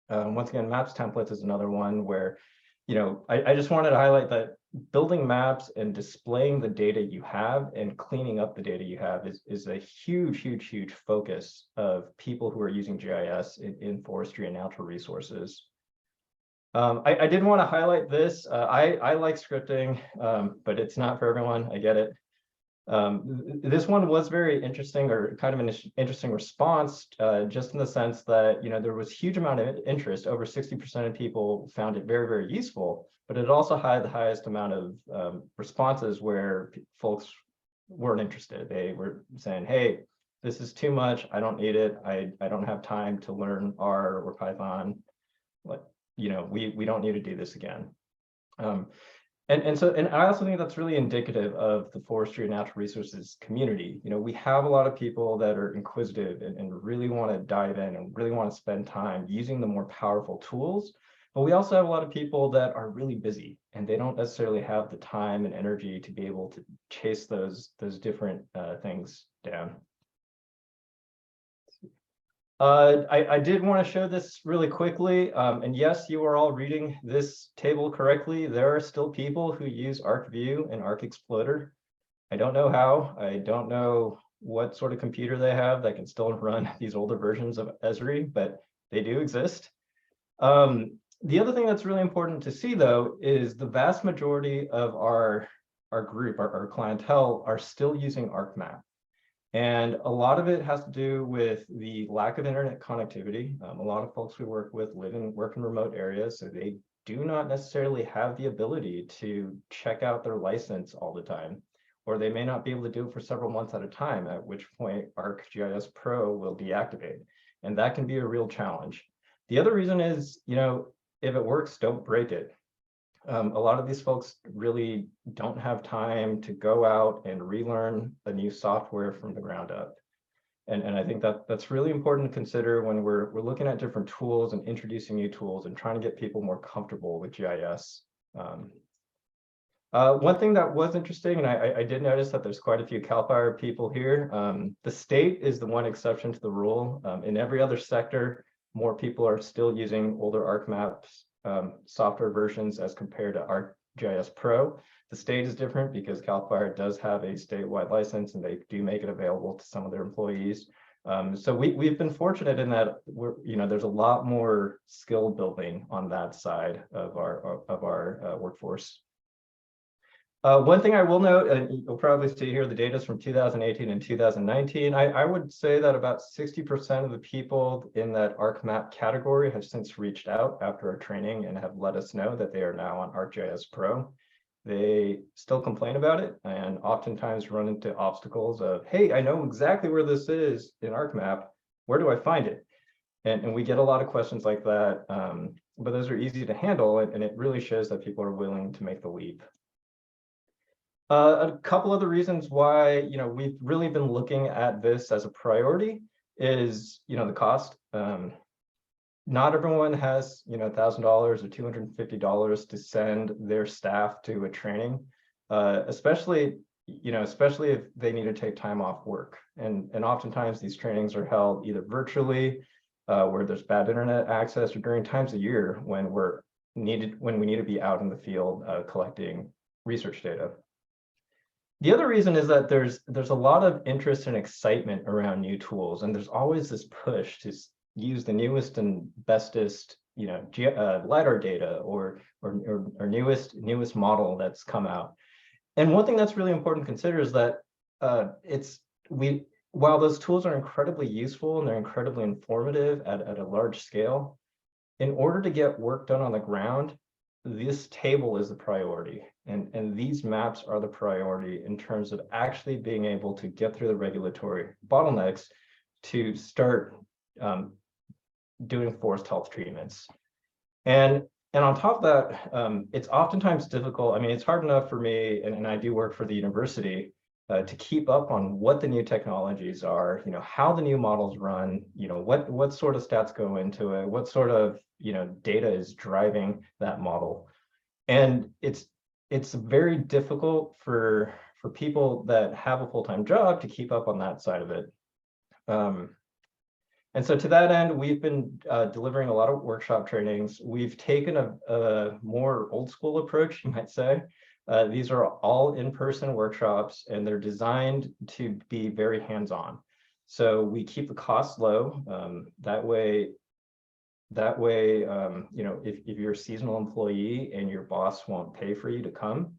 Once again, maps templates is another one where, you know, I just wanted to highlight that building maps and displaying the data you have and cleaning up the data you have is a huge focus of people who are using GIS in forestry and natural resources. I did want to highlight this. I like scripting, but it's not for everyone. I get it. This one was very interesting, or kind of an interesting response, just in the sense that, there was huge amount of interest. Over 60% of people found it very, very useful, but it also had the highest amount of responses where folks weren't interested. They were saying, hey, this is too much. I don't need it. I don't have time to learn R or Python. We don't need to do this again. And I also think that's really indicative of the forestry and natural resources community. We have a lot of people that are inquisitive and really want to dive in and really want to spend time using the more powerful tools. But we also have a lot of people that are really busy and they don't necessarily have the time and energy to be able to chase those different things down. I did want to show this really quickly, and yes, you are all reading this table correctly. There are still people who use ArcView and ArcExploder. I don't know how. I don't know what sort of computer they have that can still run these older versions of Esri, but they do exist. The other thing that's really important to see, though, is the vast majority of our group, our clientele, are still using ArcMap. And a lot of it has to do with the lack of internet connectivity. A lot of folks we work with work in remote areas, so they do not necessarily have the ability to check out their license all the time, or they may not be able to do it for several months at a time, at which point ArcGIS Pro will deactivate. And that can be a real challenge. The other reason is, if it works, don't break it. A lot of these folks really don't have time to go out and relearn a new software from the ground up. And I think that's really important to consider when we're looking at different tools and introducing new tools and trying to get people more comfortable with GIS. One thing that was interesting, and I did notice that there's quite a few CAL FIRE people here. The state is the one exception to the rule. In every other sector, more people are still using older ArcMap software versions as compared to ArcGIS Pro. The state is different because CAL FIRE does have a statewide license and they do make it available to some of their employees. So we've been fortunate in that there's a lot more skill building on that side of our workforce. One thing I will note, and you'll probably see here the data is from 2018 and 2019. I would say that about 60% of the people in that ArcMap category have since reached out after our training and have let us know that they are now on ArcGIS Pro. They still complain about it and oftentimes run into obstacles of, hey, I know exactly where this is in ArcMap. Where do I find it? And we get a lot of questions like that, but those are easy to handle, and it really shows that people are willing to make the leap. A couple of the reasons why we've really been looking at this as a priority is the cost. Not everyone has $1,000 or $250 to send their staff to a training, especially if they need to take time off work. And oftentimes these trainings are held either virtually, where there's bad internet access, or during times of year when we need to be out in the field collecting research data. The other reason is that there's a lot of interest and excitement around new tools, and there's always this push to use the newest and bestest, LiDAR data or newest model that's come out. And one thing that's really important to consider is that while those tools are incredibly useful and they're incredibly informative at a large scale, in order to get work done on the ground, this table is the priority. And these maps are the priority in terms of actually being able to get through the regulatory bottlenecks to start doing forest health treatments. And on top of that, it's oftentimes difficult. I mean, it's hard enough for me, and I do work for the university, to keep up on what the new technologies are, how the new models run, what sort of stats go into it, what sort of data is driving that model. And it's very difficult for people that have a full-time job to keep up on that side of it. And so to that end, we've been delivering a lot of workshop trainings. We've taken a more old school approach, you might say. These are all in-person workshops, and they're designed to be very hands-on. So we keep the costs low. That way, if you're a seasonal employee and your boss won't pay for you to come,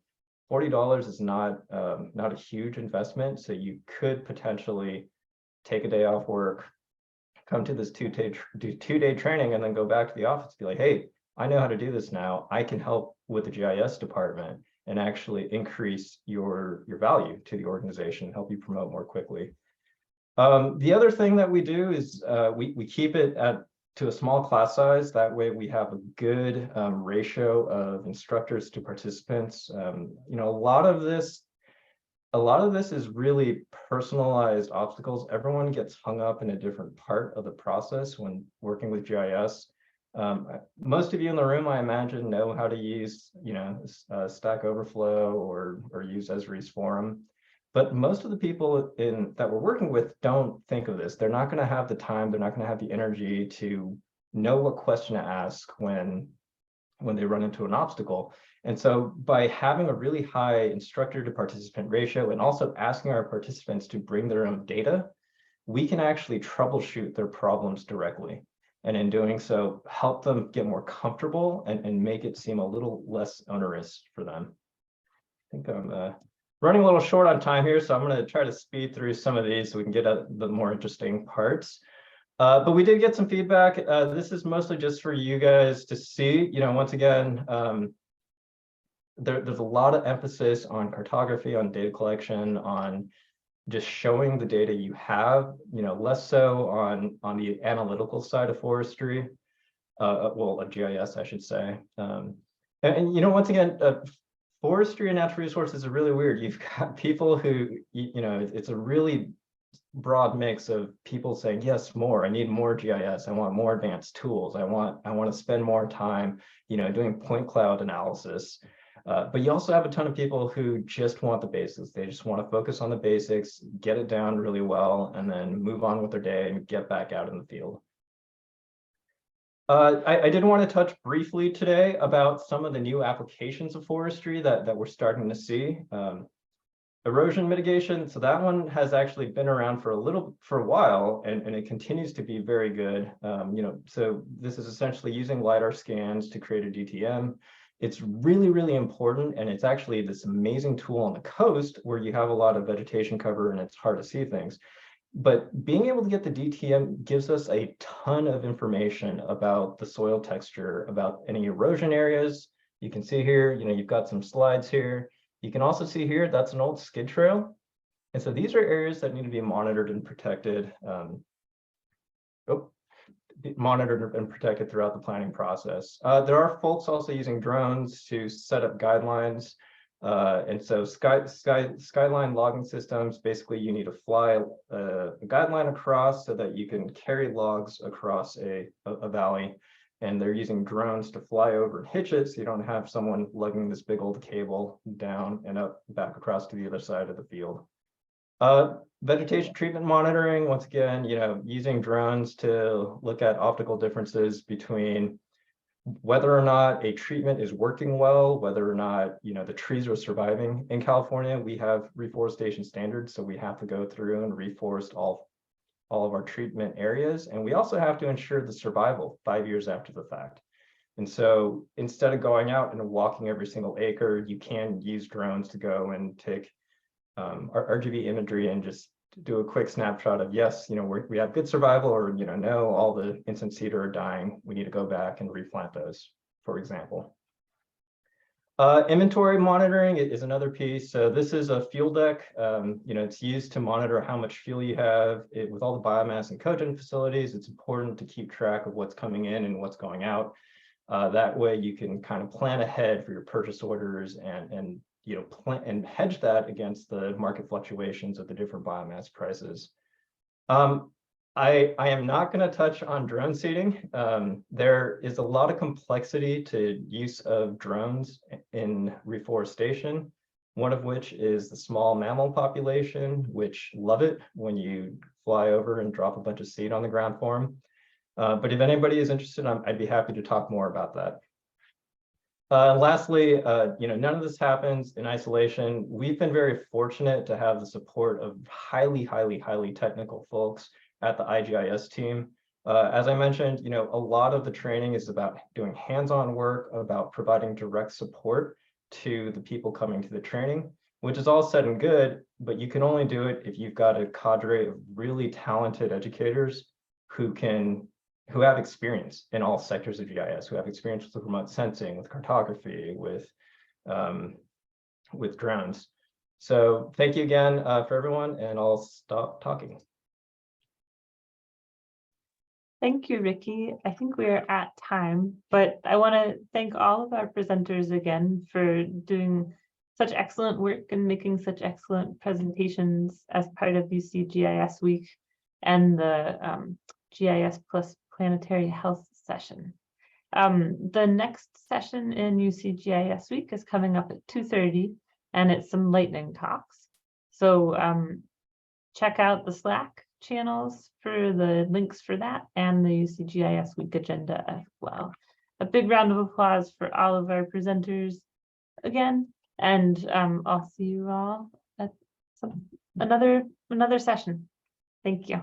$40 is not a huge investment. So you could potentially take a day off work, come to this two-day training, and then go back to the office, be like, hey, I know how to do this now. I can help with the GIS department and actually increase your value to the organization, help you promote more quickly. The other thing that we do is we keep it to a small class size. That way we have a good ratio of instructors to participants. You know, a lot of this is really personalized obstacles. Everyone gets hung up in a different part of the process when working with GIS. Most of you in the room, I imagine, know how to use, you know, Stack Overflow or use Esri's forum. But most of the people that we're working with don't think of this. They're not going to have the time. They're not going to have the energy to know what question to ask when they run into an obstacle. And so by having a really high instructor to participant ratio and also asking our participants to bring their own data, we can actually troubleshoot their problems directly. And in doing so, help them get more comfortable and make it seem a little less onerous for them. I think I'm running a little short on time here, so I'm going to try to speed through some of these so we can get at the more interesting parts. But we did get some feedback. This is mostly just for you guys to see. You know, once again, there's a lot of emphasis on cartography, on data collection, on just showing the data you have, you know, less so on the analytical side of forestry, well, of GIS, I should say. And you know, once again, forestry and natural resources are really weird. You've got people who, you know, it's a really broad mix of people saying, yes, more, I need more GIS, I want more advanced tools, I want to spend more time, you know, doing point cloud analysis. But you also have a ton of people who just want the basics. They just want to focus on the basics, get it down really well, and then move on with their day and get back out in the field. I did want to touch briefly today about some of the new applications of forestry that we're starting to see. Erosion mitigation, so that one has actually been around for a while, and it continues to be very good. You know, so this is essentially using LiDAR scans to create a DTM. It's really, really important, and it's actually this amazing tool on the coast where you have a lot of vegetation cover and it's hard to see things. But being able to get the DTM gives us a ton of information about the soil texture, about any erosion areas. You can see here, you know, you've got some slides here. You can also see here, that's an old skid trail. And so these are areas that need to be monitored and protected. Monitored and protected throughout the planning process. There are folks also using drones to set up guidelines. And so skyline logging systems, basically you need to fly a guideline across so that you can carry logs across a valley. And they're using drones to fly over and hitch it so you don't have someone lugging this big old cable down and up back across to the other side of the field. Vegetation treatment monitoring, once again, you know, using drones to look at optical differences between whether or not a treatment is working well, whether or not, you know, the trees are surviving. In California, we have reforestation standards, so we have to go through and reforest all of our treatment areas. And we also have to ensure the survival 5 years after the fact. And so instead of going out and walking every single acre, you can use drones to go and take our RGB imagery and just do a quick snapshot of, yes, you know, we have good survival, or, you know, no, all the incense cedar are dying. We need to go back and replant those, for example. Inventory monitoring is another piece. So this is a fuel deck. You know, it's used to monitor how much fuel you have. With all the biomass and cogen facilities, it's important to keep track of what's coming in and what's going out. That way you can kind of plan ahead for your purchase orders and you know, plan and hedge that against the market fluctuations of the different biomass prices. I am not going to touch on drone seeding. There is a lot of complexity to use of drones in reforestation, one of which is the small mammal population, which love it when you fly over and drop a bunch of seed on the ground for them. But if anybody is interested, I'd be happy to talk more about that. Lastly, you know, none of this happens in isolation. We've been very fortunate to have the support of highly technical folks at the IGIS team. As I mentioned, you know, a lot of the training is about doing hands-on work, about providing direct support. to the people coming to the training, which is all said and good, but you can only do it if you've got a cadre of really talented educators who have experience in all sectors of GIS, who have experience with remote sensing, with cartography, with drones. So thank you again for everyone, and I'll stop talking. Thank you, Ricky. I think we are at time, but I want to thank all of our presenters again for doing such excellent work and making such excellent presentations as part of UC GIS Week and the GIS plus Planetary Health session. The next session in UC GIS Week is coming up at 2:30, and it's some lightning talks. So check out the Slack channels for the links for that and the UC GIS Week agenda as well. A big round of applause for all of our presenters again, and I'll see you all at another session. Thank you.